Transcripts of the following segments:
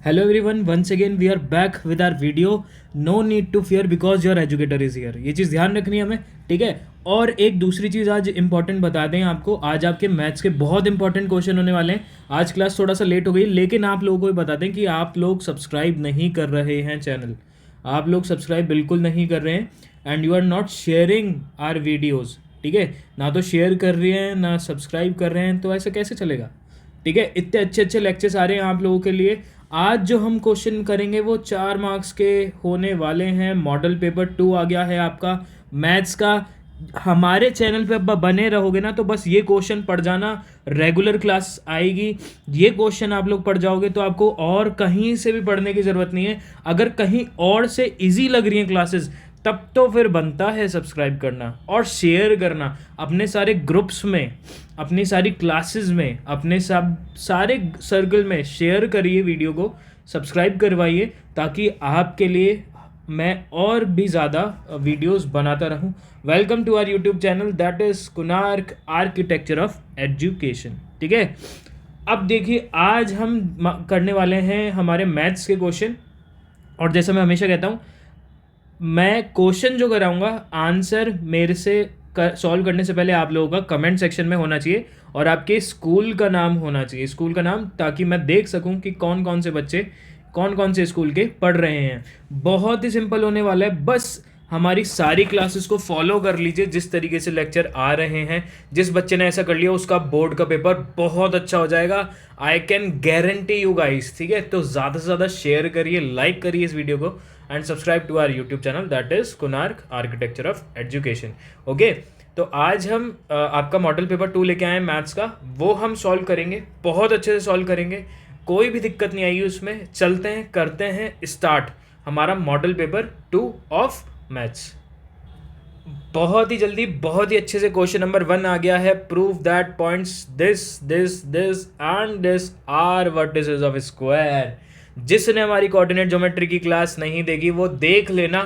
Hello everyone, once again we are back with our video. No need to fear because your educator is here. ये चीज़ ध्यान रखनी है हमें, ठीक है। और एक दूसरी चीज़ आज इंपॉर्टेंट बता दें आपको, आज आपके मैथ्स के बहुत इंपॉर्टेंट क्वेश्चन होने वाले हैं। आज क्लास थोड़ा सा लेट हो गई, लेकिन आप लोगों को भी बता दें कि आप लोग सब्सक्राइब नहीं कर रहे हैं चैनल, आप लोग सब्सक्राइब बिल्कुल नहीं कर रहे हैं and you are not sharing our videos, ठीक है। ना तो शेयर कर रहे हैं ना सब्सक्राइब कर रहे हैं, तो ऐसे कैसे चलेगा, ठीक है। इतने अच्छे अच्छे लेक्चर्स आ रहे हैं आप लोगों के लिए। आज जो हम क्वेश्चन करेंगे वो 4 मार्क्स के होने वाले हैं। मॉडल पेपर 2 आ गया है आपका मैथ्स का। हमारे चैनल पे अब बने रहोगे ना तो बस ये क्वेश्चन पढ़ जाना, रेगुलर क्लास आएगी, ये क्वेश्चन आप लोग पढ़ जाओगे तो आपको और कहीं से भी पढ़ने की ज़रूरत नहीं है। अगर कहीं और से इजी लग रही हैं क्लासेस तब तो फिर बनता है सब्सक्राइब करना और शेयर करना अपने सारे ग्रुप्स में, अपनी सारी क्लासेस में, अपने सब सारे सर्कल में शेयर करिए वीडियो को, सब्सक्राइब करवाइए ताकि आपके लिए मैं और भी ज़्यादा वीडियोस बनाता रहूं। Welcome to our YouTube channel that is Kunark architecture of education, ठीक है। अब देखिए आज हम करने वाले हैं हमारे मैथ्स के क्वेश्चन, और जैसा मैं हमेशा कहता हूँ मैं क्वेश्चन जो कराऊंगा आंसर मेरे से सॉल्व करने से पहले आप लोगों का कमेंट सेक्शन में होना चाहिए और आपके स्कूल का नाम होना चाहिए, स्कूल का नाम, ताकि मैं देख सकूं कि कौन कौन से बच्चे कौन कौन से स्कूल के पढ़ रहे हैं। बहुत ही सिंपल होने वाला है, बस हमारी सारी क्लासेस को फॉलो कर लीजिए जिस तरीके से लेक्चर आ रहे हैं। जिस बच्चे ने ऐसा कर लिया उसका बोर्ड का पेपर बहुत अच्छा हो जाएगा, I can guarantee you guys, ठीक है। तो ज़्यादा से ज़्यादा शेयर करिए, लाइक करिए इस वीडियो को and subscribe to our YouTube channel that is Kunark architecture of education, okay. तो आज हम आपका मॉडल पेपर 2 लेके आए हैं मैथ्स का, वो हम सॉल्व करेंगे, बहुत अच्छे से सॉल्व करेंगे, कोई भी दिक्कत नहीं आएगी उसमें। चलते हैं, करते हैं स्टार्ट हमारा मॉडल पेपर 2 ऑफ मैथ्स। बहुत ही जल्दी, बहुत ही अच्छे से क्वेश्चन नंबर 1 आ गया है। Prove that points this this this and this are vertices of square. जिसने हमारी कोऑर्डिनेट ज्योमेट्री की क्लास नहीं देखी वो देख लेना।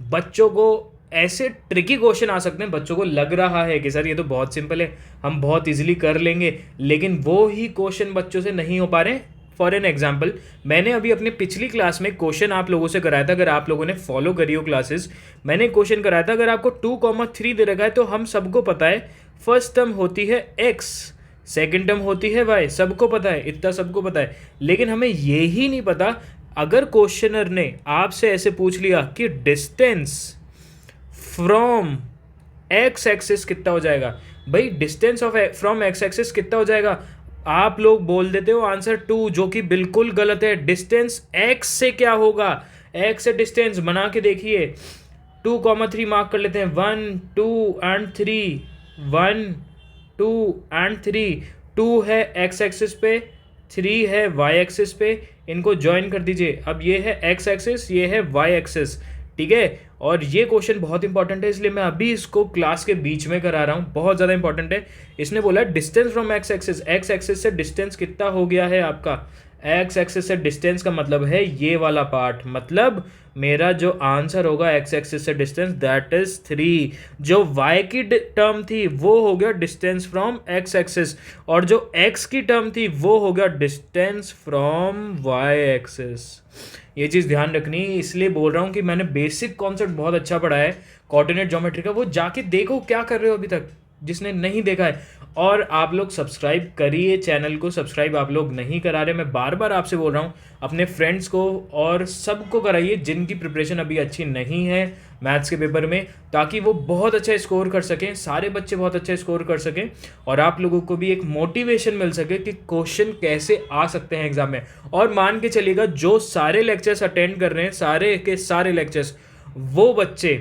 बच्चों को ऐसे ट्रिकी क्वेश्चन आ सकते हैं, बच्चों को लग रहा है कि सर ये तो बहुत सिंपल है, हम बहुत इजीली कर लेंगे, लेकिन वो ही क्वेश्चन बच्चों से नहीं हो पा रहे। फॉर एन एग्जाम्पल, मैंने अभी अपने पिछली क्लास में क्वेश्चन आप लोगों से कराया था, अगर आप लोगों ने फॉलो करी हो क्लासेस, मैंने क्वेश्चन कराया था। अगर आपको 2,3 दे रखा है तो हम सबको पता है फर्स्ट टर्म होती है x, सेकेंड टर्म होती है y, सबको पता है, इतना सबको पता है। लेकिन हमें ये ही नहीं पता, अगर क्वेश्चनर ने आपसे ऐसे पूछ लिया कि डिस्टेंस फ्रॉम एक्स एक्सिस कितना हो जाएगा, भाई distance of from x axis कितना हो जाएगा, आप लोग बोल देते हो आंसर 2, जो कि बिल्कुल गलत है। डिस्टेंस x से क्या होगा, x से डिस्टेंस बना के देखिए। 2,3 मार्क कर लेते हैं, 1 2 एंड 3, 1 2 एंड 3। 2 है x एक्सिस पे, 3 है y एक्सिस पे, इनको ज्वाइन कर दीजिए। अब ये है x एक्सिस, ये है y एक्सिस, ठीक है। और ये क्वेश्चन बहुत इंपॉर्टेंट है, इसलिए मैं अभी इसको क्लास के बीच में करा रहा हूँ, बहुत ज़्यादा इंपॉर्टेंट है। इसने बोला distance from x axis, x axis से डिस्टेंस कितना हो गया है आपका, एक्स एक्सिस से डिस्टेंस का मतलब है ये वाला पार्ट, मतलब मेरा जो आंसर होगा एक्स एक्सिस से डिस्टेंस दैट इज 3। जो y की टर्म थी वो हो गया डिस्टेंस फ्रॉम एक्स एक्सिस, और जो x की टर्म थी वो हो गया डिस्टेंस फ्रॉम y एक्सिस। ये चीज़ ध्यान रखनी, इसलिए बोल रहा हूँ कि मैंने बेसिक कॉन्सेप्ट बहुत अच्छा पढ़ा है कोऑर्डिनेट ज्योमेट्री का, वो जाके देखो क्या कर रहे हो अभी तक जिसने नहीं देखा है। और आप लोग सब्सक्राइब करिए चैनल को, सब्सक्राइब आप लोग नहीं करा रहे, मैं बार बार आपसे बोल रहा हूँ, अपने फ्रेंड्स को और सबको कराइए जिनकी प्रिपरेशन अभी अच्छी नहीं है मैथ्स के पेपर में, ताकि वो बहुत अच्छा स्कोर कर सकें, सारे बच्चे बहुत अच्छा स्कोर कर सकें और आप लोगों को भी एक मोटिवेशन मिल सके कि क्वेश्चन कैसे आ सकते हैं एग्जाम में। और मान के चलिएगा जो सारे लेक्चर्स अटेंड कर रहे हैं, सारे के सारे लेक्चर्स, वो बच्चे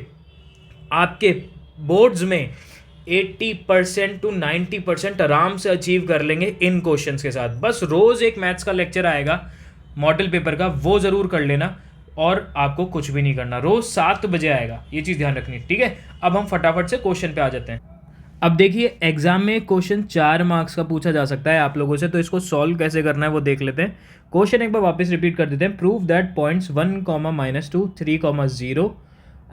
आपके बोर्ड्स में 80% टू 90% आराम से अचीव कर लेंगे इन क्वेश्चंस के साथ। बस रोज़ एक मैथ्स का लेक्चर आएगा मॉडल पेपर का, वो ज़रूर कर लेना और आपको कुछ भी नहीं करना, रोज़ 7 बजे आएगा, ये चीज़ ध्यान रखनी, ठीक है। अब हम फटाफट से क्वेश्चन पे आ जाते हैं। अब देखिए एग्जाम में क्वेश्चन 4 मार्क्स का पूछा जा सकता है आप लोगों से, तो इसको सॉल्व कैसे करना है वो देख लेते हैं। क्वेश्चन एक बार वापस रिपीट कर देते हैं। Prove that points 1, -2, 3, 0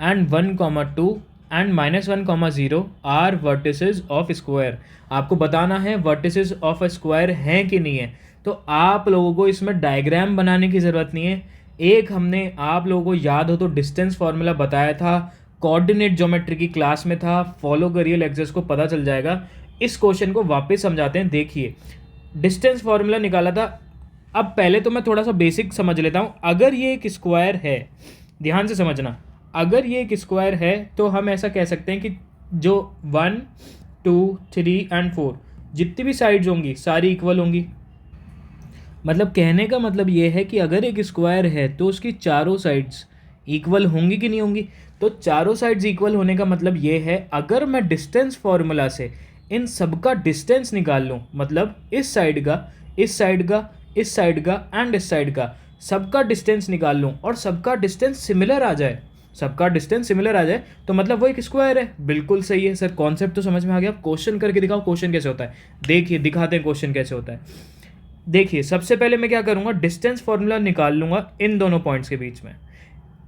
and 1, 2 and -1, 0 are vertices of square. आपको बताना है वर्टिसेस ऑफ स्क्वायर हैं कि नहीं है। तो तो आप लोगों को इसमें डायग्राम बनाने की ज़रूरत नहीं है। एक हमने आप लोगों को याद हो तो डिस्टेंस फार्मूला बताया था, कोऑर्डिनेट ज्योमेट्री की क्लास में था, फॉलो करिए लेक्चर्स को, पता चल जाएगा। इस क्वेश्चन को वापस समझाते हैं। देखिए डिस्टेंस फार्मूला निकाला था। अब पहले तो मैं थोड़ा सा बेसिक समझ लेता हूँ। अगर ये एक स्क्वायर है, ध्यान से समझना, अगर ये एक स्क्वायर है तो हम ऐसा कह सकते हैं कि जो 1 2 3 एंड 4 जितनी भी साइड्स होंगी सारी इक्वल होंगी। मतलब कहने का मतलब ये है कि अगर एक स्क्वायर है तो उसकी चारों साइड्स इक्वल होंगी कि नहीं होंगी। तो चारों साइड्स इक्वल होने का मतलब ये है, अगर मैं डिस्टेंस फार्मूला से इन सबका डिस्टेंस निकाल लूँ, मतलब इस साइड का, इस साइड का, इस साइड का एंड इस साइड का सबका डिस्टेंस निकाल लूँ और सबका डिस्टेंस सिमिलर आ जाए, सबका डिस्टेंस सिमिलर आ जाए, तो मतलब वो एक स्क्वायर है। बिल्कुल सही है सर, कॉन्सेप्ट तो समझ में आ गया। क्वेश्चन करके दिखाओ, क्वेश्चन कैसे होता है। देखिए दिखाते हैं क्वेश्चन कैसे होता है। देखिए सबसे पहले मैं क्या करूँगा, डिस्टेंस फार्मूला निकाल लूँगा इन दोनों पॉइंट्स के बीच में।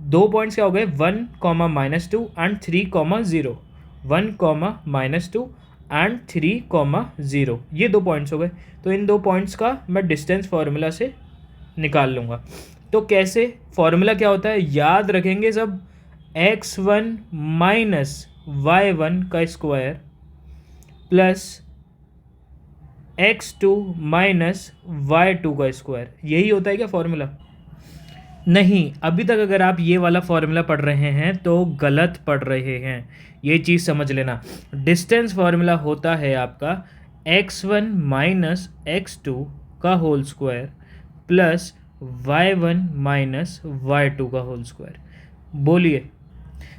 दो पॉइंट्स क्या हो गए, 1, -2 एंड 3, 0। 1, -2 एंड 3, 0, ये दो पॉइंट्स हो गए। तो इन दो पॉइंट्स का मैं डिस्टेंस फार्मूला से निकाल लूँगा। तो कैसे, फार्मूला क्या होता है याद रखेंगे सब, x1 माइनस y1 का square plus x2 minus y2 का स्क्वायर, यही होता है क्या फार्मूला। नहीं, अभी तक अगर आप ये वाला फार्मूला पढ़ रहे हैं तो गलत पढ़ रहे हैं, ये चीज़ समझ लेना। डिस्टेंस फार्मूला होता है आपका x1 माइनस x2 का whole square plus y1 minus y2 का होल स्क्वायर। बोलिए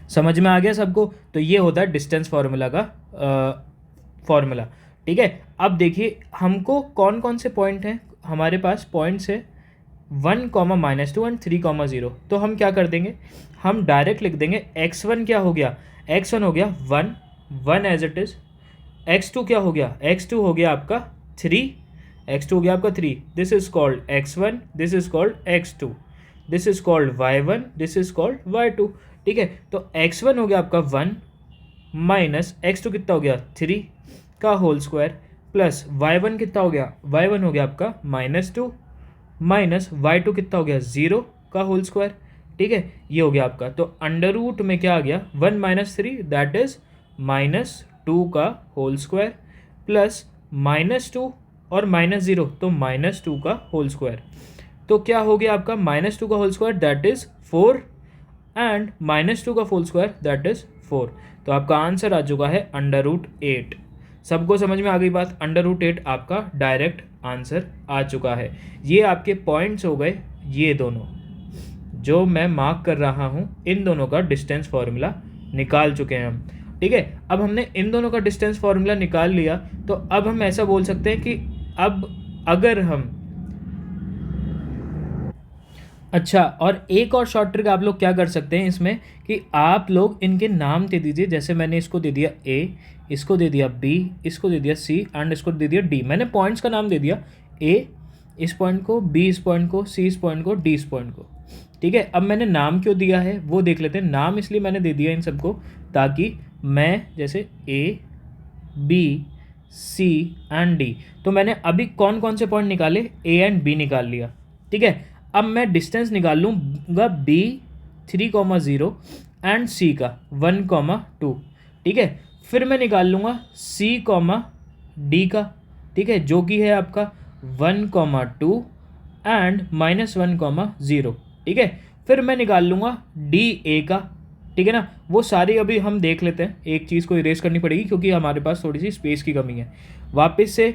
समझ में आ गया सबको। तो ये होता है डिस्टेंस फार्मूला का फार्मूला। ठीक है, अब देखिए हमको कौन कौन से पॉइंट हैं हमारे पास। पॉइंट्स है 1, -2 एंड 3, 0। तो हम क्या कर देंगे, हम डायरेक्ट लिख देंगे x1 क्या हो गया, x1 हो गया 1 एज इट इज़। x2 क्या हो गया, x2 हो गया आपका 3, x2 हो गया आपका 3। This is called x1, this is called x2, this is called y1, this is called y2। ठीक है, तो x1 हो गया आपका 1 माइनस x2 कितना हो गया 3 का होल स्क्वायर प्लस y1 कितना हो गया, y1 हो गया आपका -2 माइनस y2 कितना हो गया 0 का होल स्क्वायर। ठीक है, ये हो गया आपका। तो अंडर रूट में क्या आ गया, 1 - 3 दैट इज -2 का होल स्क्वायर प्लस -2 और -0 तो -2 का होल स्क्वायर। तो क्या हो गया आपका, -2 का whole square that is 4 and -2 का होल स्क्वायर दैट इज 4। तो आपका आंसर आ चुका है √8। सबको समझ में आ गई बात, √8 आपका डायरेक्ट आंसर आ चुका है। ये आपके पॉइंट्स हो गए, ये दोनों जो मैं मार्क कर रहा हूँ, इन दोनों का डिस्टेंस फार्मूला निकाल चुके हैं हम। ठीक है, अब हमने इन दोनों का डिस्टेंस फार्मूला निकाल लिया, तो अब हम ऐसा बोल सकते हैं कि अब अगर हम, अच्छा और एक और शॉर्ट ट्रिक आप लोग क्या कर सकते हैं इसमें कि आप लोग इनके नाम दे दीजिए। जैसे मैंने इसको दे दिया A, इसको दे दिया B, इसको दे दिया C एंड इसको दे दिया D। मैंने पॉइंट्स का नाम दे दिया, A इस पॉइंट को, B इस पॉइंट को, C इस पॉइंट को, D इस पॉइंट को। ठीक है, अब मैंने नाम क्यों दिया है वो देख लेते हैं। नाम इसलिए मैंने दे दिया इन सबको ताकि मैं जैसे A, B, C and D, तो मैंने अभी कौन कौन से पॉइंट निकाले, A एंड B निकाल लिया। ठीक है, अब मैं डिस्टेंस निकाल लूँगा B 3, 0 एंड C का 1, 2। ठीक है, फिर मैं निकाल लूँगा C, D का। ठीक है, जो कि है आपका 1, 2 एंड -1, 0। ठीक है, फिर मैं निकाल लूँगा D A का। ठीक है ना, वो सारी अभी हम देख लेते हैं, एक चीज़ को इरेज करनी पड़ेगी क्योंकि हमारे पास थोड़ी सी स्पेस की कमी है। वापस से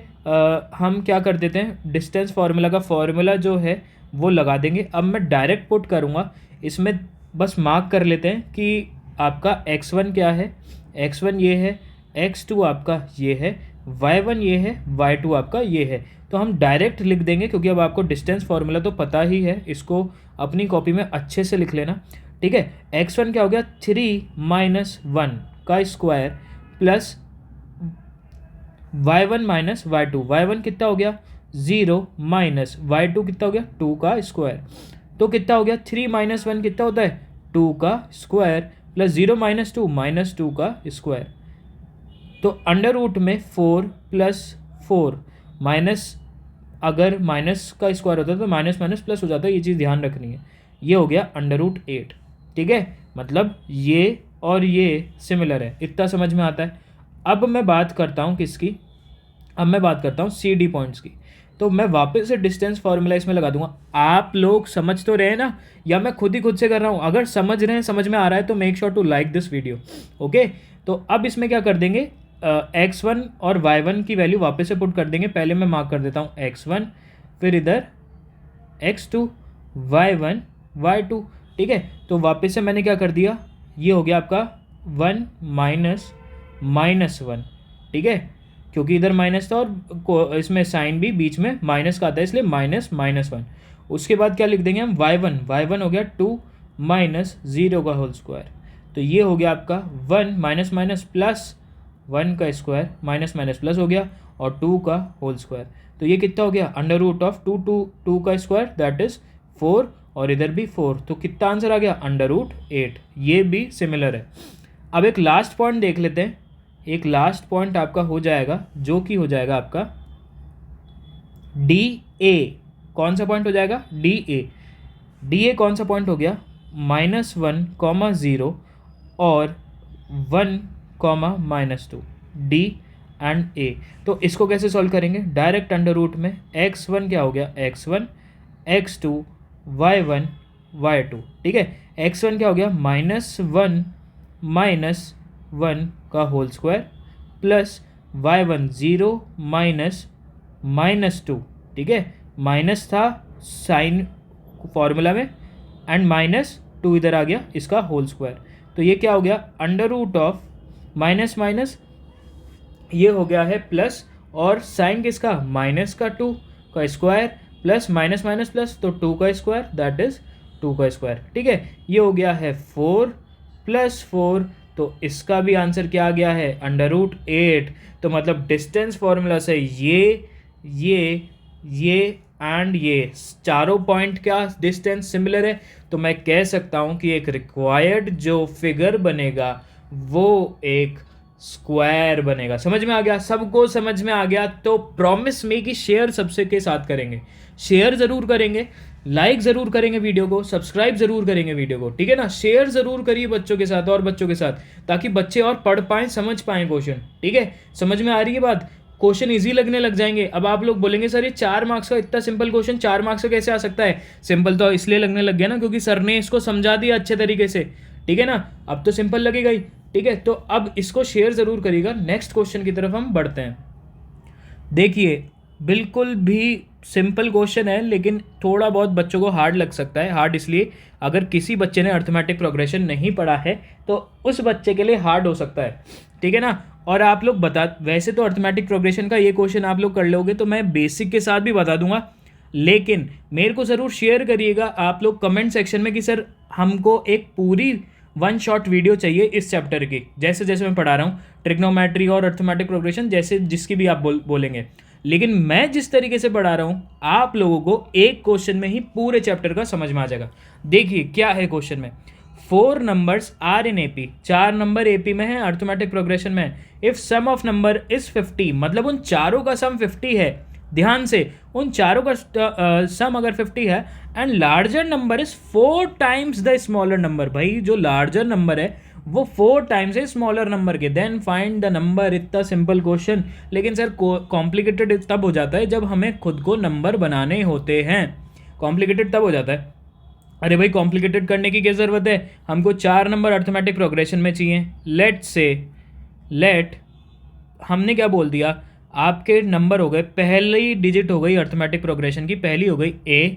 हम क्या कर देते हैं, डिस्टेंस फार्मूला का फार्मूला जो है वो लगा देंगे। अब मैं डायरेक्ट पुट करूँगा इसमें, बस मार्क कर लेते हैं कि आपका x1 क्या है, x1 ये है, x2 आपका ये है, y1 ये है, y2 आपका ये है। तो हम डायरेक्ट लिख देंगे क्योंकि अब आपको डिस्टेंस फार्मूला तो पता ही है, इसको अपनी कॉपी में अच्छे से लिख लेना। ठीक है, x1 क्या हो गया 3 - 1 का square plus y1 minus y2, y1 कितना हो गया 0 माइनस y2 कितना हो गया 2 का स्क्वायर। तो कितना हो गया 3 - 1 कितना होता है 2 का स्क्वायर प्लस 0 - 2 -2 का स्क्वायर। तो अंडर रूट में 4 + 4 माइनस अगर माइनस का स्क्वायर होता तो माइनस माइनस प्लस हो जाता है, ये चीज़ ध्यान रखनी है। ये हो गया √8, ठीक है, मतलब ये और ये सिमिलर है, इतना समझ में आता है। अब मैं बात करता हूँ किसकी, अब मैं बात करता हूँ CD पॉइंट्स की। तो मैं वापस से डिस्टेंस फार्मूला इसमें लगा दूंगा। आप लोग समझ तो रहे हैं ना, या मैं खुद से कर रहा हूँ? अगर समझ रहे हैं, समझ में आ रहा है तो make sure to like this video, okay. तो अब इसमें क्या कर देंगे, x1 और y1 की वैल्यू वापस से पुट कर देंगे। पहले मैं मार्क कर देता हूँ x1, फिर इधर x2, y1, y2, ठीक है। तो वापस से मैंने क्या कर दिया, ये हो गया आपका 1 -1, ठीक है, क्योंकि इधर माइनस था और इसमें साइन भी बीच में माइनस का आता है, इसलिए -(-1). उसके बाद क्या लिख देंगे हम, y1 हो गया 2 -0 का होल स्क्वायर। तो ये हो गया आपका 1 माइनस प्लस 1 का स्क्वायर, माइनस माइनस प्लस हो गया, और 2 का होल स्क्वायर। तो ये कितना हो गया, √2 का स्क्वायर, दैट इज़ 4, और इधर भी 4। तो कितना आंसर आ गया, √8। ये भी सिमिलर है। अब एक लास्ट पॉइंट देख लेते हैं। एक लास्ट पॉइंट आपका हो जाएगा, जो कि हो जाएगा आपका DA। कौन सा पॉइंट हो जाएगा, DA कौन सा पॉइंट हो गया, -1, 0 और 1, -2, D एंड A। तो इसको कैसे सॉल्व करेंगे, डायरेक्ट अंडर रूट में। x1 क्या हो गया, x1, x2, y1, y2, ठीक है। x1 क्या हो गया, -1 का होल स्क्वायर प्लस y1 0 -2, ठीक है। माइनस था साइन फॉर्मूला में, एंड -2 इधर आ गया, इसका होल स्क्वायर। तो ये क्या हो गया, under root of minus minus, ये हो गया है प्लस, और साइन किसका, -2 का square plus minus minus plus, तो 2 का स्क्वायर, दैट इज 2 का स्क्वायर, ठीक है। ये हो गया है 4 + 4, तो इसका भी आंसर क्या आ गया है, √8। तो मतलब डिस्टेंस फॉर्मूला से ये एंड ये चारों पॉइंट क्या डिस्टेंस सिमिलर है। तो मैं कह सकता हूँ कि एक रिक्वायर्ड जो फिगर बनेगा वो एक स्क्वायर बनेगा। समझ में आ गया, सबको समझ में आ गया? तो प्रॉमिस में कि शेयर सबसे के साथ करेंगे, शेयर ज़रूर करेंगे, लाइक ज़रूर करेंगे वीडियो को, सब्सक्राइब ज़रूर करेंगे वीडियो को, ठीक है ना। शेयर ज़रूर करिए बच्चों के साथ और बच्चों के साथ, ताकि बच्चे और पढ़ पाएँ, समझ पाएँ क्वेश्चन, ठीक है। समझ में आ रही है बात? क्वेश्चन इजी लगने लग जाएंगे। अब आप लोग बोलेंगे सर ये 4 मार्क्स का इतना सिंपल क्वेश्चन 4 मार्क्स का कैसे आ सकता है? सिंपल तो इसलिए लगने लग गया ना क्योंकि सर ने इसको समझा दिया अच्छे तरीके से, ठीक है ना। अब तो सिंपल लगेगा ही, ठीक है। तो अब इसको शेयर ज़रूर करिएगा। नेक्स्ट क्वेश्चन की तरफ हम बढ़ते हैं। देखिए, बिल्कुल भी सिंपल क्वेश्चन है, लेकिन थोड़ा बहुत बच्चों को हार्ड लग सकता है। हार्ड इसलिए, अगर किसी बच्चे ने अर्थमेटिक प्रोग्रेशन नहीं पढ़ा है तो उस बच्चे के लिए हार्ड हो सकता है, ठीक है ना। और आप लोग वैसे तो अर्थमेटिक प्रोग्रेशन का ये क्वेश्चन आप लोग कर लोगे तो मैं बेसिक के साथ भी बता दूंगा, लेकिन मेरे को ज़रूर शेयर करिएगा आप लोग कमेंट सेक्शन में कि सर हमको एक पूरी 1 शॉट वीडियो चाहिए इस चैप्टर की, जैसे जैसे मैं पढ़ा रहा हूँ, ट्रिग्नोमेट्री और अर्थमेटिक प्रोग्रेशन, जैसे जिसकी भी आप बोलेंगे। लेकिन मैं जिस तरीके से पढ़ा रहा हूँ आप लोगों को एक क्वेश्चन में ही पूरे चैप्टर का समझ में आ जाएगा। देखिए क्या है क्वेश्चन में, 4 numbers are in AP, 4 number AP में है, अर्थमेटिक प्रोग्रेशन में है। If sum of number is 50, मतलब उन चारों का सम 50 है, ध्यान से, उन चारों का सम अगर 50 है, and larger number is 4 times the smaller number, भाई जो लार्जर नंबर है वो 4 टाइम्स है स्मॉलर नंबर के, देन फाइंड द नंबर। इतना सिंपल क्वेश्चन, लेकिन सर कॉम्प्लिकेटेड तब हो जाता है जब हमें खुद को नंबर बनाने होते हैं। कॉम्प्लिकेटेड तब हो जाता है, अरे भाई कॉम्प्लिकेटेड करने की क्या ज़रूरत है, हमको 4 नंबर अर्थमेटिक प्रोग्रेशन में चाहिए। लेट हमने क्या बोल दिया, आपके नंबर हो गए, पहली डिजिट हो गई अर्थमेटिक प्रोग्रेशन की, पहली हो गई A,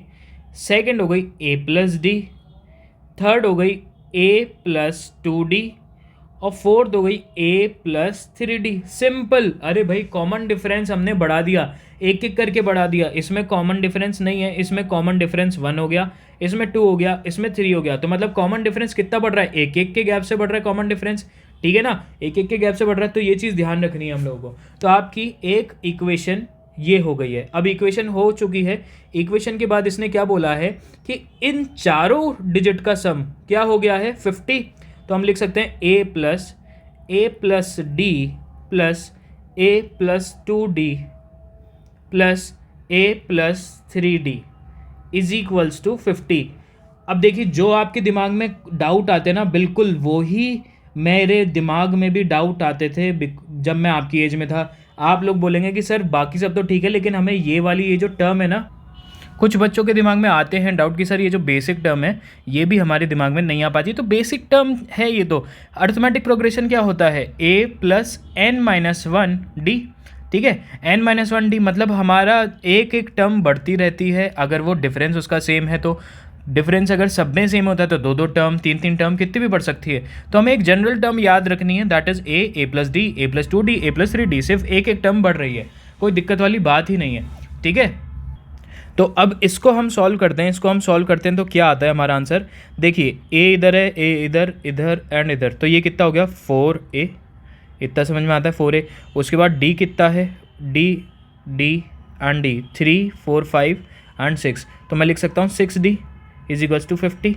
सेकंड हो गई A+D, थर्ड हो गई A+2D, और फोर्थ हो गई A+3D। सिंपल, अरे भाई कॉमन डिफरेंस हमने बढ़ा दिया, एक एक करके बढ़ा दिया। इसमें कॉमन डिफरेंस नहीं है, इसमें कॉमन डिफरेंस 1 हो गया, इसमें 2 हो गया, इसमें 3 हो गया। तो मतलब कॉमन डिफरेंस कितना बढ़ रहा है, एक एक के गैप से बढ़ रहा है कॉमन डिफरेंस, ठीक है ना, एक एक के गैप से बढ़ रहा है। तो ये चीज़ ध्यान रखनी है हम लोगों को। तो आपकी एक इक्वेशन ये हो गई है। अब इक्वेशन हो चुकी है, इक्वेशन के बाद इसने क्या बोला है कि इन चारों डिजिट का सम क्या हो गया है 50। तो हम लिख सकते हैं A+D + A+2D + A plus 3d is equals to 50। अब देखिए, जो आपके दिमाग में डाउट आते ना, बिल्कुल वही मेरे दिमाग में भी डाउट आते थे जब मैं आपकी एज में था। आप लोग बोलेंगे कि सर बाकी सब तो ठीक है, लेकिन हमें ये जो टर्म है ना, कुछ बच्चों के दिमाग में आते हैं डाउट कि सर ये जो बेसिक टर्म है ये भी हमारे दिमाग में नहीं आ पाती। तो बेसिक टर्म है ये। तो अर्थमेटिक प्रोग्रेशन क्या होता है? a plus N minus one D. ठीक है, n माइनस वन डी मतलब हमारा एक एक टर्म बढ़ती रहती है। अगर वो डिफरेंस उसका सेम है तो डिफरेंस अगर सब में सेम होता है तो दो दो टर्म, तीन तीन टर्म कितनी भी बढ़ सकती है। तो हमें एक जनरल टर्म याद रखनी है, that is a plus D, A plus two D, A plus three D. सिर्फ एक एक टर्म बढ़ रही है, कोई दिक्कत वाली बात ही नहीं है। ठीक है, तो अब इसको हम सॉल्व करते हैं। इसको हम सॉल्व करते हैं तो क्या आता है हमारा आंसर? देखिए, ए इधर है, ए इधर, इधर एंड इधर, तो ये कितना हो गया? 4a। इतना समझ में आता है, 4a। उसके बाद डी कितना है? D and D, 3 4 5 and 6। तो मैं लिख सकता हूँ 6d इज इक्वल्स टू 50।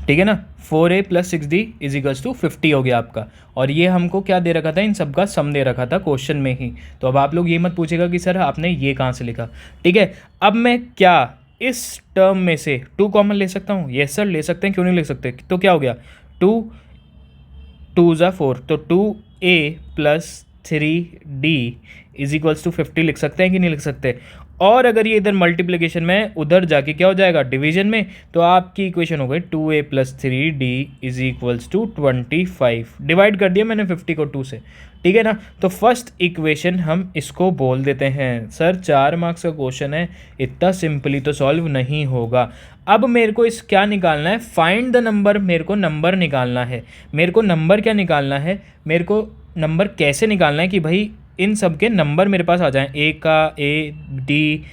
ठीक है ना, 4a plus 6d is equals to 50 हो गया आपका। और ये हमको क्या दे रखा था? इन सब का सम दे रखा था क्वेश्चन में ही। तो अब आप लोग ये मत पूछेगा कि सर आपने ये कहाँ से लिखा। ठीक है, अब मैं क्या इस टर्म में से 2 कॉमन ले सकता हूँ? यस सर ले सकते हैं, क्यों नहीं ले सकते? तो क्या हो गया? 2 2 ज़ा 4, तो 2a plus 3d is equals to 50 लिख सकते हैं कि नहीं लिख सकते? और अगर ये इधर मल्टीप्लिकेशन में, उधर जाके क्या हो जाएगा? डिवीजन में। तो आपकी इक्वेशन हो गई 2a plus 3d is equals to 25। Divide कर दिया मैंने 50 को 2 से। ठीक है ना, तो फर्स्ट इक्वेशन हम इसको बोल देते हैं। सर 4 मार्क्स का क्वेश्चन है, इतना सिंपली तो सॉल्व नहीं होगा। अब मेरे को इस क्या निकालना है? Find the number. मेरे को नंबर निकालना है। मेरे को नंबर क्या निकालना है? मेरे को नंबर कैसे निकालना है कि भाई इन सब के नंबर मेरे पास आ जाएं। ए का ए डी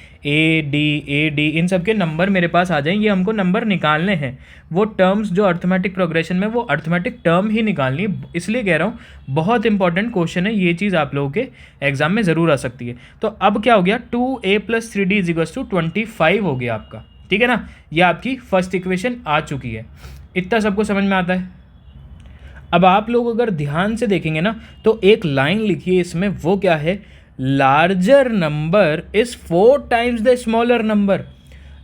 इन सब के नंबर मेरे पास आ जाएं। ये हमको नंबर निकालने हैं। वो टर्म्स जो अर्थमेटिक प्रोग्रेशन में, वो अर्थमेटिक टर्म ही निकालनी है। इसलिए कह रहा हूँ बहुत इंपॉर्टेंट क्वेश्चन है ये चीज़, आप लोगों के एग्जाम में ज़रूर आ सकती है। तो अब क्या हो गया? 2a plus 3d is equals to 25 हो गया आपका। ठीक है ना, ये आपकी फर्स्ट इक्वेशन आ चुकी है। इतना सबको समझ में आता है? अब आप लोग अगर ध्यान से देखेंगे ना, तो एक लाइन लिखिए इसमें, वो क्या है? Larger number is 4 times the smaller number.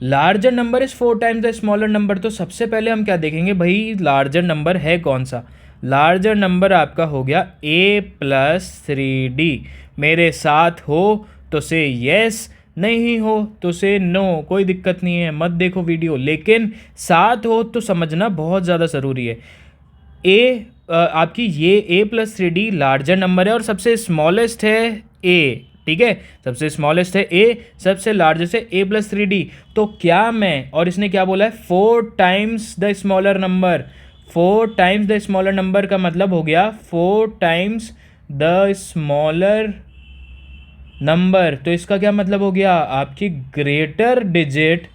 Larger number is 4 times the smaller number. तो सबसे पहले हम क्या देखेंगे भाई? लार्जर नंबर है कौन सा? लार्जर नंबर आपका हो गया a प्लस 3d। मेरे साथ हो तो से यस, नहीं हो तो से नो। कोई दिक्कत नहीं है, मत देखो वीडियो, लेकिन साथ हो तो समझना बहुत ज़्यादा ज़रूरी है। आपकी ये a plus 3d larger number है और सबसे स्मॉलेस्ट है a। ठीक है, सबसे स्मॉलेस्ट है a, सबसे लार्जेस्ट है a प्लस 3d। तो क्या मैं, और इसने क्या बोला है? 4 times the smaller number. 4 times the smaller number का मतलब हो गया 4 टाइम्स द स्मॉलर नंबर। तो इसका क्या मतलब हो गया? आपकी greater digit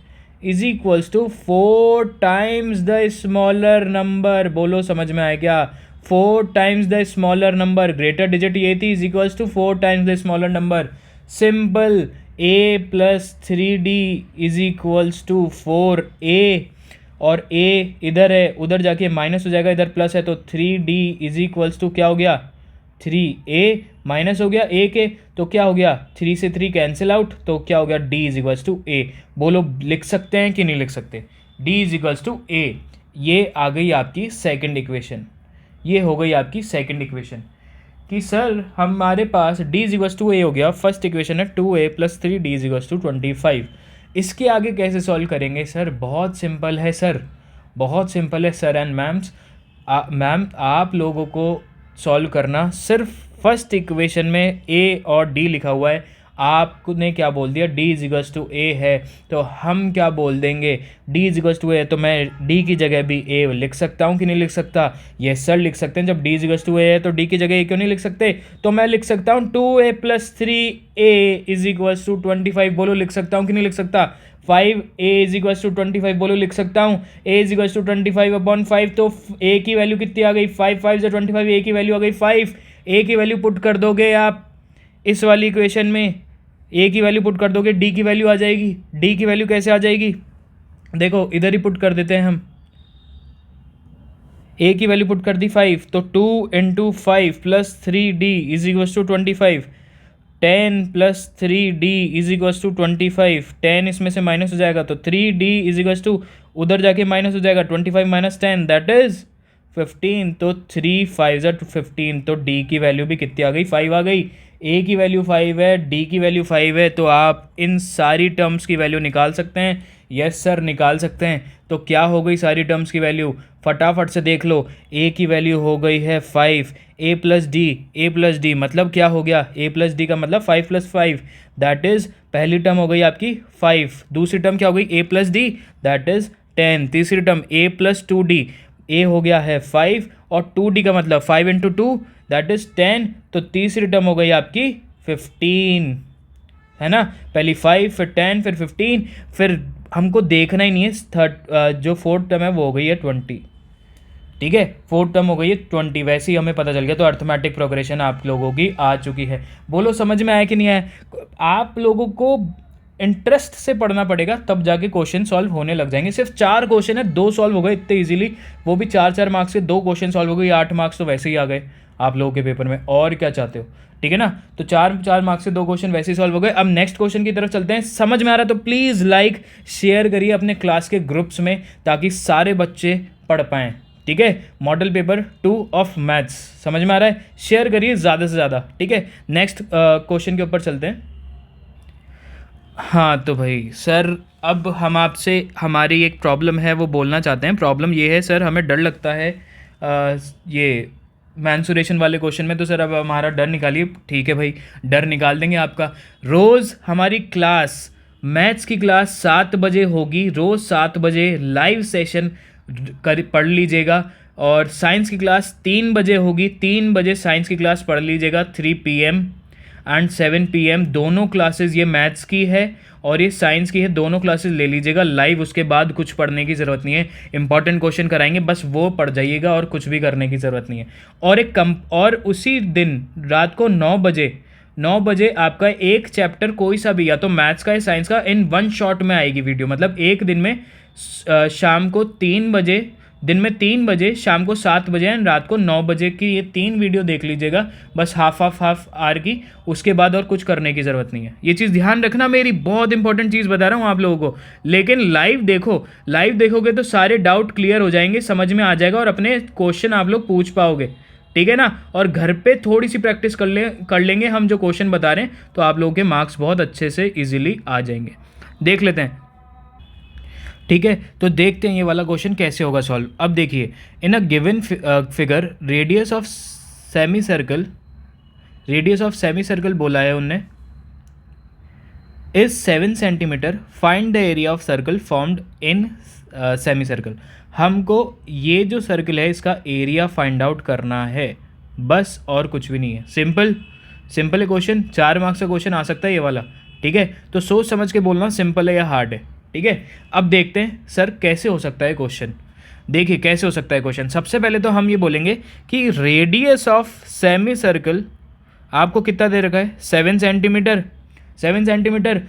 is equals to 4 times the smaller number. बोलो समझ में आया क्या? 4 times the smaller number, greater digit ये थी, is equals to 4 times the smaller number. Simple, a plus 3d is equals to 4a, और a इधर है, उधर जाके माइनस हो जाएगा, इधर प्लस है, तो 3d इज इक्वल्स टू क्या हो गया? 3a माइनस हो गया a के, तो क्या हो गया? 3 से 3 कैंसिल आउट, तो क्या हो गया? d is equals to a। बोलो लिख सकते हैं कि नहीं लिख सकते? d is equals to a। ये आ गई आपकी सेकंड इक्वेशन। ये हो गई आपकी सेकंड इक्वेशन कि सर हमारे पास d is equals to a हो गया। फर्स्ट इक्वेशन है 2a plus 3d is equals to 25। इसके आगे कैसे सॉल्व करेंगे सर? बहुत सिंपल है सर, बहुत सिंपल है सर एंड मैम्स। मैम आप लोगों को सॉल्व करना, सिर्फ फर्स्ट इक्वेशन में a और d लिखा हुआ है, आपने क्या बोल दिया? d is equals to a है, तो हम क्या बोल देंगे? d is equals to a है, तो मैं d की जगह भी a लिख सकता हूँ कि नहीं लिख सकता? यस सर लिख सकते हैं। जब d is equals to a है तो d की जगह a क्यों नहीं लिख सकते? तो मैं लिख सकता हूँ 2a plus 3a is equals to 25। बोलो लिख सकता हूँ कि नहीं लिख सकता? 5a is equals to 25। बोलो लिख सकता हूँ a is equals to 25 upon 5। तो a की वैल्यू कितनी आ गई? 5 5 से 25, a की वैल्यू आ गई 5। a की वैल्यू पुट कर दोगे आप इस वाली इक्वेशन में, a की वैल्यू पुट कर दोगे, d की वैल्यू आ जाएगी। d की वैल्यू कैसे आ जाएगी? देखो इधर ही पुट कर देते हैं हम। a की वैल्यू पुट कर दी 5, तो 2 into 5 plus 3d is equals to 25। 10 plus 3d is equals to 25। 10 इसमें से माइनस हो जाएगा तो 3d इज इक्वल्स टू उधर जाके माइनस हो जाएगा 25 माइनस 10 दैट इज 15। तो 3 5 ज़ा 15। तो d की वैल्यू भी कितनी आ गई, 5 आ गई। a की वैल्यू 5 है, d की वैल्यू 5 है, तो आप इन सारी टर्म्स की वैल्यू निकाल सकते हैं। यस सर निकाल सकते हैं। तो क्या हो गई सारी टर्म्स की वैल्यू, फटाफट से देख लो। a की वैल्यू हो गई है 5, a प्लस डी मतलब क्या हो गया, a प्लस डी का मतलब 5 प्लस 5 दैट इज़, पहली टर्म हो गई आपकी 5, दूसरी टर्म क्या हो गई a plus D that is 10, तीसरी term a plus 2d, a हो गया है 5 और 2d का मतलब 5 इंटू 2 दैट इज़ 10, तो तीसरी टर्म हो गई आपकी 15, है ना। पहली 5 फिर 10 फिर 15, फिर हमको देखना ही नहीं है जो फोर्थ टर्म है वो हो गई है 20। ठीक है, फोर्थ टर्म हो गई है 20, वैसे ही हमें पता चल गया। तो अर्थमेटिक प्रोग्रेशन आप लोगों की आ चुकी है। बोलो समझ में आया कि नहीं आया। आप लोगों को इंटरेस्ट से पढ़ना पड़ेगा तब जाके क्वेश्चन सॉल्व होने लग जाएंगे। सिर्फ 4 क्वेश्चन है, 2 सॉल्व हो गए इतने इजीली, वो भी 4-4 मार्क्स से 2 क्वेश्चन सॉल्व हो गए, 8 मार्क्स तो वैसे ही आ गए आप लोगों के पेपर में। और क्या चाहते हो, ठीक है ना। तो 4 मार्क्स से 2 क्वेश्चन वैसे ही सॉल्व हो गए। अब नेक्स्ट क्वेश्चन की तरफ चलते हैं। समझ में आ रहा है तो प्लीज़ लाइक शेयर करिए अपने क्लास के ग्रुप्स में ताकि सारे बच्चे पढ़ पाएँ। ठीक है, मॉडल पेपर 2 ऑफ मैथ्स समझ में आ रहा है, शेयर करिए ज़्यादा से ज़्यादा। ठीक है, नेक्स्ट क्वेश्चन के ऊपर चलते हैं। हाँ तो भाई सर अब हम आपसे हमारी एक प्रॉब्लम है वो बोलना चाहते हैं। प्रॉब्लम ये है सर, हमें डर लगता है ये मैंसुरेशन वाले क्वेश्चन में। तो सर अब हमारा डर निकालिए। ठीक है भाई, डर निकाल देंगे आपका। रोज़ हमारी क्लास, मैथ्स की क्लास 7 बजे होगी, रोज़ 7 बजे लाइव सेशन पढ़ लीजिएगा। और साइंस की क्लास 3 बजे होगी, 3 बजे साइंस की क्लास पढ़ लीजिएगा। 3 PM एंड 7 PM दोनों क्लासेस, ये मैथ्स की है और ये साइंस की है, दोनों क्लासेस ले लीजिएगा लाइव। उसके बाद कुछ पढ़ने की ज़रूरत नहीं है, इंपॉर्टेंट क्वेश्चन कराएंगे बस वो पढ़ जाइएगा और कुछ भी करने की ज़रूरत नहीं है। और उसी दिन रात को 9 बजे आपका एक चैप्टर कोई सा भी, या तो मैथ्स का या साइंस का, इन वन शॉट में आएगी वीडियो। मतलब एक दिन में शाम को 3 बजे, दिन में 3 बजे, शाम को 7 बजे एंड रात को 9 बजे की ये 3 वीडियो देख लीजिएगा बस, हाफ आवर की। उसके बाद और कुछ करने की ज़रूरत नहीं है। ये चीज़ ध्यान रखना, मेरी बहुत इंपॉर्टेंट चीज़ बता रहा हूँ आप लोगों को। लेकिन लाइव देखो, लाइव देखोगे तो सारे डाउट क्लियर हो जाएंगे, समझ में आ जाएगा और अपने क्वेश्चन आप लोग पूछ पाओगे। ठीक है ना। और घर पे थोड़ी सी प्रैक्टिस कर लेंगे हम जो क्वेश्चन बता रहे हैं, तो आप लोगों के मार्क्स बहुत अच्छे से ईजिली आ जाएंगे। देख लेते हैं। ठीक है, तो देखते हैं ये वाला क्वेश्चन कैसे होगा सॉल्व। अब देखिए, in a given figure radius of semicircle बोला है उनने is 7 centimetre, find the area of circle formed in semicircle. हमको ये जो सर्कल है इसका एरिया फाइंड आउट करना है बस, और कुछ भी नहीं है। सिंपल है क्वेश्चन, 4 मार्क्स का क्वेश्चन आ सकता है ये वाला। ठीक है, तो सोच समझ के बोलना सिंपल है या हार्ड है। ठीक है, अब देखते हैं सर कैसे हो सकता है क्वेश्चन। देखिए कैसे हो सकता है क्वेश्चन। सबसे पहले तो हम ये बोलेंगे कि रेडियस ऑफ सेमी सर्कल आपको कितना दे रखा है, 7 सेंटीमीटर। 7 सेंटीमीटर।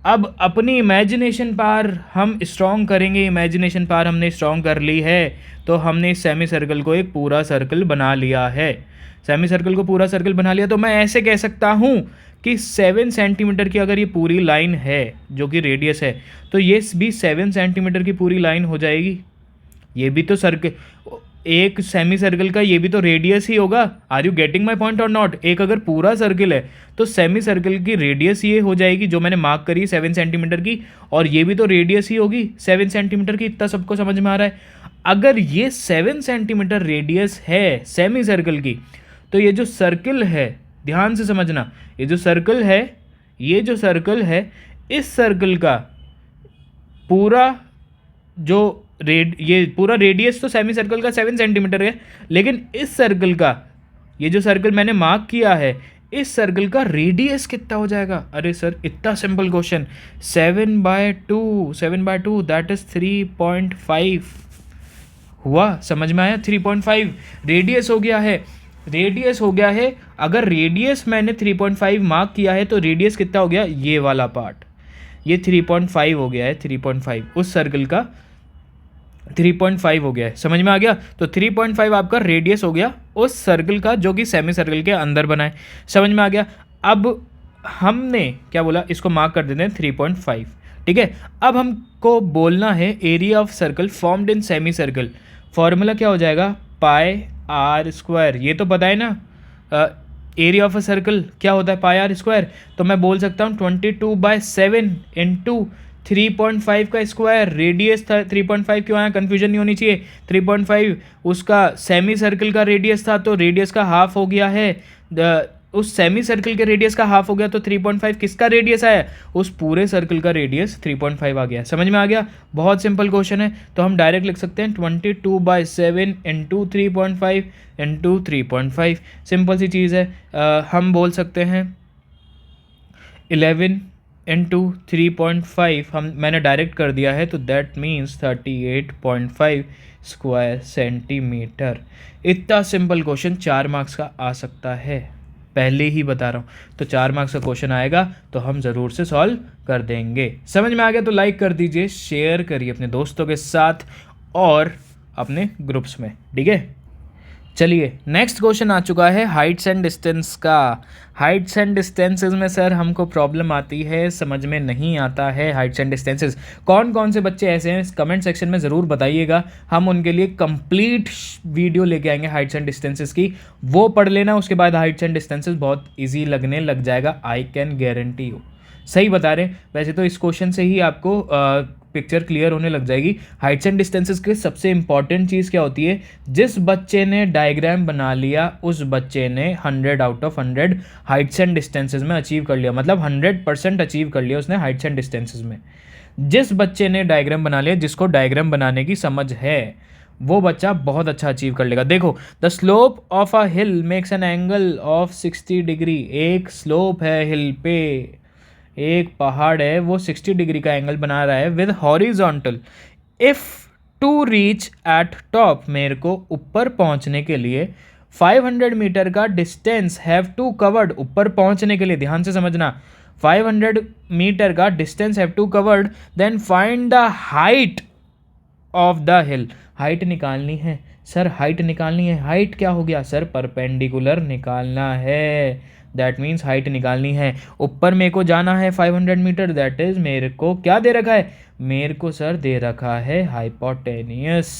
अब अपनी इमेजिनेशन पावर हम स्ट्रॉन्ग करेंगे। इमेजिनेशन पावर हमने स्ट्रॉन्ग कर ली है, तो हमने इस सेमी सर्कल को एक पूरा सर्कल बना लिया है। सेमी सर्कल को पूरा सर्कल बना लिया, तो मैं ऐसे कह सकता हूँ कि 7 सेंटीमीटर की अगर ये पूरी लाइन है जो कि रेडियस है, तो ये भी 7 सेंटीमीटर की पूरी लाइन हो जाएगी। ये भी तो सर्कल, एक सेमी सर्कल का ये भी तो रेडियस ही होगा। Are you getting my point और नॉट। एक अगर पूरा सर्कल है तो सेमी सर्कल की रेडियस ये हो जाएगी जो मैंने मार्क करी 7 सेंटीमीटर की, और ये भी तो रेडियस ही होगी 7 सेंटीमीटर की। इतना सबको समझ में आ रहा है। अगर ये 7 सेंटीमीटर रेडियस है सेमी सर्कल की, तो ये जो सर्कल है, ध्यान से समझना, ये जो सर्कल है, इस सर्कल का पूरा जो ये पूरा रेडियस तो सेमी सर्कल का 7 सेंटीमीटर है, लेकिन इस सर्कल का, ये जो सर्कल मैंने मार्क किया है, इस सर्कल का रेडियस कितना हो जाएगा। अरे सर इतना सिंपल क्वेश्चन, 7/2 दैट इज 3.5 हुआ। समझ में आया, 3.5 रेडियस हो गया है। अगर रेडियस मैंने 3.5 मार्क किया है तो रेडियस कितना हो गया, ये वाला पार्ट, ये 3.5 हो गया है। 3.5 उस सर्कल का 3.5 हो गया है। समझ में आ गया। तो 3.5 आपका रेडियस हो गया उस सर्कल का जो कि सेमी सर्कल के अंदर बना है। समझ में आ गया। अब हमने क्या बोला, इसको मार्क कर देते हैं 3.5, ठीक है। अब हमको बोलना है area of circle formed in semi circle, formula क्या हो जाएगा, पाई आर स्क्वायर, ये तो पता है ना। एरिया ऑफ अ सर्कल क्या होता है, पाई आर स्क्वायर। तो मैं बोल सकता हूँ 22/7 इंटू 3.5 का स्क्वायर, रेडियस था 3.5, क्यों आया, कन्फ्यूजन नहीं होनी चाहिए। 3.5 उसका सेमी सर्कल का रेडियस था, तो रेडियस का हाफ हो गया है, उस सेमी सर्कल के रेडियस का हाफ हो गया, तो 3.5 किसका रेडियस आया, उस पूरे सर्कल का रेडियस 3.5 आ गया। समझ में आ गया, बहुत सिंपल क्वेश्चन है। तो हम डायरेक्ट लिख सकते हैं 22/7 इंटू 3.5 इंटू 3.5, सिंपल सी चीज़ है। हम बोल सकते हैं 11 इंटू 3.5, मैंने डायरेक्ट कर दिया है, तो दैट मीन्स 38.5 स्क्वायर सेंटीमीटर। इतना सिंपल क्वेश्चन 4 मार्क्स का आ सकता है, पहले ही बता रहा हूँ। तो 4 मार्क्स का क्वेश्चन आएगा तो हम ज़रूर से सॉल्व कर देंगे। समझ में आ गया तो लाइक कर दीजिए, शेयर करिए अपने दोस्तों के साथ और अपने ग्रुप्स में, ठीक है। चलिए नेक्स्ट क्वेश्चन आ चुका है हाइट्स एंड डिस्टेंस का। हाइट्स एंड डिस्टेंसेस में सर हमको प्रॉब्लम आती है, समझ में नहीं आता है हाइट्स एंड डिस्टेंसेस। कौन कौन से बच्चे ऐसे हैं कमेंट सेक्शन में ज़रूर बताइएगा, हम उनके लिए कंप्लीट वीडियो लेके आएंगे हाइट्स एंड डिस्टेंसेस की, वो पढ़ लेना, उसके बाद हाइट्स एंड डिस्टेंसेस बहुत ईजी लगने लग जाएगा, आई कैन गारंटी यू। सही बता रहे हैं, वैसे तो इस क्वेश्चन से ही आपको पिक्चर क्लियर होने लग जाएगी। हाइट्स एंड डिस्टेंसेस के सबसे इंपॉर्टेंट चीज़ क्या होती है, जिस बच्चे ने डायग्राम बना लिया उस बच्चे ने 100 out of 100 Heights and distances में अचीव कर लिया, मतलब 100% अचीव कर लिया उसने हाइट्स एंड डिस्टेंसेस में। जिस बच्चे ने डायग्राम बना लिया, जिसको डायग्राम बनाने की समझ है, वो बच्चा बहुत अच्छा अचीव कर लेगा। देखो, the slope of a hill makes an angle of 60 degree. एक स्लोप है हिल पे, एक पहाड़ है, वो 60 डिग्री का एंगल बना रहा है with horizontal. If two reach at top, मेरे को ऊपर पहुंचने के लिए 500 मीटर का डिस्टेंस हैव टू कवर्ड, ऊपर पहुंचने के लिए ध्यान से समझना, 500 मीटर का distance have to covered, then find the height of the hill. Height निकालनी है सर, हाइट निकालनी है। हाइट क्या हो गया सर, परपेंडिकुलर निकालना है, दैट मीन्स हाइट निकालनी है। ऊपर मेरे को जाना है 500 मीटर, दैट इज मेरे को क्या दे रखा है, मेरे को सर दे रखा है हाइपोटेनियस।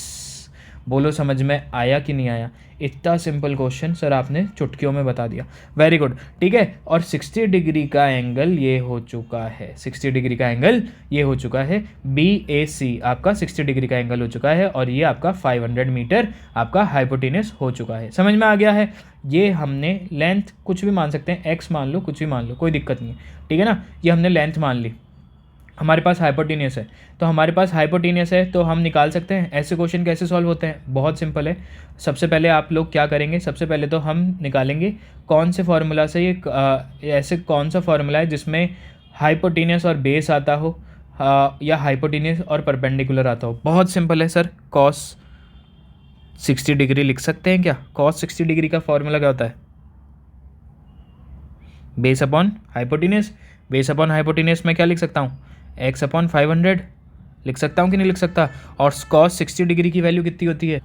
बोलो समझ में आया कि नहीं आया, इतना सिंपल क्वेश्चन सर आपने चुटकियों में बता दिया, वेरी गुड, ठीक है। और 60 डिग्री का एंगल ये हो चुका है, 60 डिग्री का एंगल ये हो चुका है, BAC आपका 60 डिग्री का एंगल हो चुका है, और ये आपका 500 मीटर आपका हाइपोटेनियस हो चुका है। समझ में आ गया है, ये हमने लेंथ कुछ भी मान सकते हैं, x मान लो, कुछ भी मान लो, कोई दिक्कत नहीं है, ठीक है ना। ये हमने लेंथ मान ली, हमारे पास हाइपोटेनियस है, तो हमारे पास हाइपोटेनियस है तो हम निकाल सकते हैं। ऐसे क्वेश्चन कैसे सॉल्व होते हैं, बहुत सिंपल है। सबसे पहले आप लोग क्या करेंगे, सबसे पहले तो हम निकालेंगे कौन से फार्मूला से ये ऐसे कौन सा फार्मूला है जिसमें हाइपोटेनियस और बेस आता हो, या हाइपोटेनियस और परपेंडिकुलर आता हो। बहुत सिंपल है सर, कॉस 60 डिग्री लिख सकते हैं क्या। कॉस 60 डिग्री का फार्मूला क्या होता है, base upon hypotenuse. Base upon hypotenuse में क्या लिख सकता हूँ, x अपॉन 500 लिख सकता हूँ कि नहीं लिख सकता। और कॉस 60 डिग्री की वैल्यू कितनी होती है,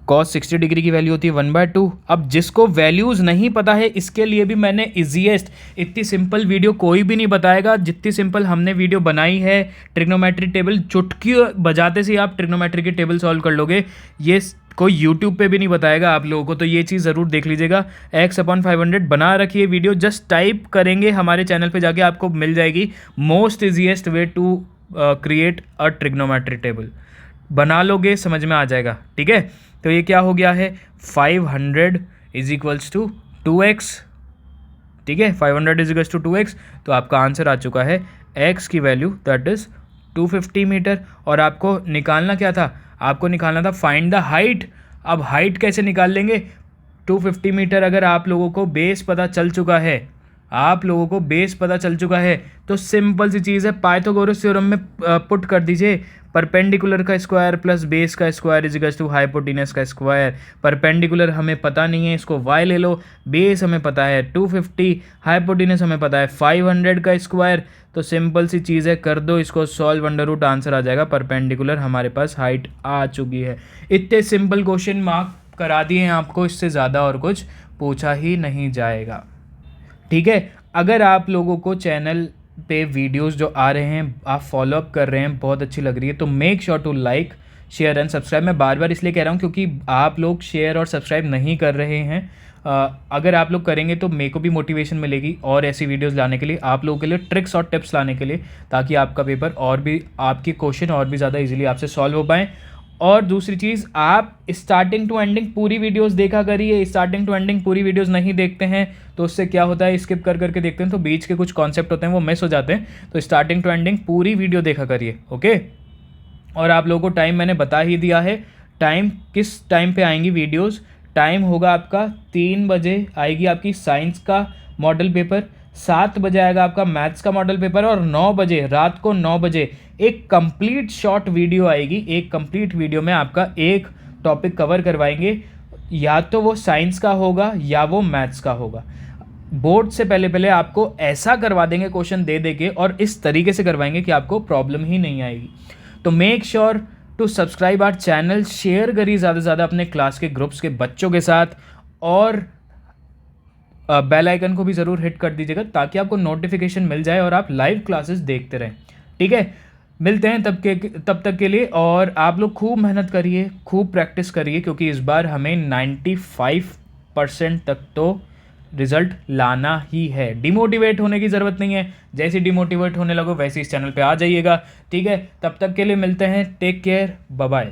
कॉस 60 डिग्री की वैल्यू होती है 1/2। अब जिसको वैल्यूज़ नहीं पता है, इसके लिए भी मैंने इजीएस्ट, इतनी सिंपल वीडियो कोई भी नहीं बताएगा जितनी सिंपल हमने वीडियो बनाई है। ट्रिग्नोमेट्री टेबल चुटकी बजाते से आप ट्रिग्नोमेट्री की टेबल सॉल्व कर लोगे, ये कोई यूट्यूब पे भी नहीं बताएगा आप लोगों को, तो ये चीज़ ज़रूर देख लीजिएगा। x अपॉन 500 बना रखिए वीडियो, जस्ट टाइप करेंगे हमारे चैनल पे जाके आपको मिल जाएगी most easiest way to create a trigonometry table. बना लोगे समझ में आ जाएगा, ठीक है। तो ये क्या हो गया है, 500 इज इक्वल्स टू 2x, ठीक है, 500 इज इक्वल्स टू 2x। तो आपका आंसर आ चुका है x की वैल्यू दैट इज़ 250 मीटर। और आपको निकालना क्या था, आपको निकालना था फाइंड द हाइट। अब हाइट कैसे निकाल लेंगे, 250 मीटर अगर आप लोगों को बेस पता चल चुका है, आप लोगों को बेस पता चल चुका है, तो सिंपल सी चीज़ है, पाइथागोरस थ्योरम में पुट कर दीजिए, परपेंडिकुलर का स्क्वायर प्लस बेस का square is equals to hypotenuse का स्क्वायर। परपेंडिकुलर हमें पता नहीं है, इसको y ले लो, बेस हमें पता है 250, हाइपोटेनस हमें पता है 500 का स्क्वायर। तो सिंपल सी चीज़ है, कर दो इसको सॉल्व, अंडर रूट आंसर आ जाएगा, परपेंडिकुलर हमारे पास हाइट आ चुकी है। इतने सिंपल क्वेश्चन मार्क करा दिए हैं आपको, इससे ज़्यादा और कुछ पूछा ही नहीं जाएगा, ठीक है। अगर आप लोगों को चैनल पे वीडियोस जो आ रहे हैं आप फॉलो अप कर रहे हैं, बहुत अच्छी लग रही है, तो make sure to like share and subscribe. मैं बार बार इसलिए कह रहा हूँ क्योंकि आप लोग शेयर और सब्सक्राइब नहीं कर रहे हैं। अगर आप लोग करेंगे तो मेरे को भी मोटिवेशन मिलेगी और ऐसी वीडियोस लाने के लिए, आप लोगों के लिए ट्रिक्स और टिप्स लाने के लिए, ताकि आपका पेपर और भी, आपके क्वेश्चन और भी ज़्यादा इजीली आपसे सॉल्व हो पाएँ। और दूसरी चीज़, आप स्टार्टिंग टू एंडिंग पूरी वीडियोस देखा करिए। स्टार्टिंग टू एंडिंग पूरी वीडियोस नहीं देखते हैं तो उससे क्या होता है, स्किप कर करके देखते हैं तो बीच के कुछ कॉन्सेप्ट होते हैं वो मिस हो जाते हैं। तो स्टार्टिंग टू एंडिंग पूरी वीडियो देखा करिए, ओके। और आप लोगों को टाइम मैंने बता ही दिया है, टाइम किस टाइम पे आएंगी वीडियोस। टाइम होगा आपका 3 बजे आएगी आपकी साइंस का मॉडल पेपर, 7 बजे आएगा आपका मैथ्स का मॉडल पेपर, और 9 बजे, रात को 9 बजे एक कंप्लीट शॉर्ट वीडियो आएगी। एक कंप्लीट वीडियो में आपका एक टॉपिक कवर करवाएंगे, या तो वो साइंस का होगा या वो मैथ्स का होगा। बोर्ड से पहले पहले आपको ऐसा करवा देंगे क्वेश्चन दे दे के, और इस तरीके से करवाएंगे कि आपको प्रॉब्लम ही नहीं आएगी। तो make sure to subscribe our channel, share करिए ज़्यादा से ज़्यादा अपने क्लास के ग्रुप्स के बच्चों के साथ, और बेल आइकन को भी ज़रूर हिट कर दीजिएगा ताकि आपको नोटिफिकेशन मिल जाए और आप लाइव क्लासेस देखते रहें, ठीक है। मिलते हैं तब तक के लिए, और आप लोग खूब मेहनत करिए, खूब प्रैक्टिस करिए, क्योंकि इस बार हमें 95% तक तो रिजल्ट लाना ही है। डिमोटिवेट होने की ज़रूरत नहीं है, जैसे डिमोटिवेट होने लगो वैसे इस चैनल पे आ जाइएगा, ठीक है। तब तक के लिए मिलते हैं, टेक केयर, बाय बाय।